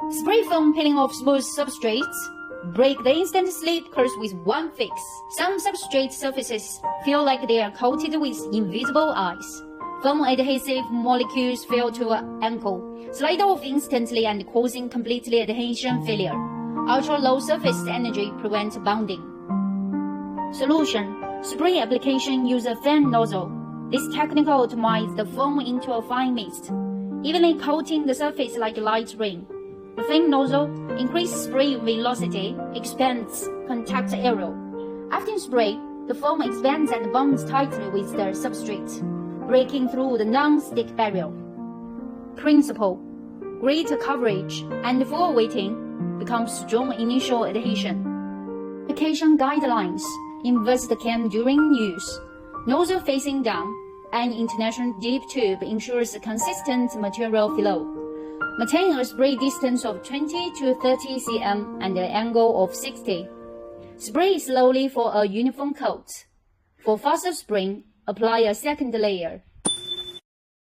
Spray foam peeling off smooth substrates. Break the instant slip curls with one fix. Some substrate surfaces feel like they are coated with invisible ice. Foam adhesive molecules fail to ankle, slide off instantly and causing complete adhesion failure. Ultra-low surface energy prevents bonding. Solution: spray application use a fan nozzle. This technique atomises the foam into a fine mist, evenly coating the surface like light rain. The fan nozzle increases spray velocity, expands contact area. After spray, the foam expands and bonds tightly with the substrate, breaking through the non-stick barrier. Principle: greater coverage and full weighting becomes strong initial adhesion. Application guidelines: invert the can during use. Nozzle facing down. An international dip tube ensures a consistent material flow. Maintain a spray distance of 20 to 30 cm and an angle of 60. Spray slowly for a uniform coat. For faster spraying, apply a second layer.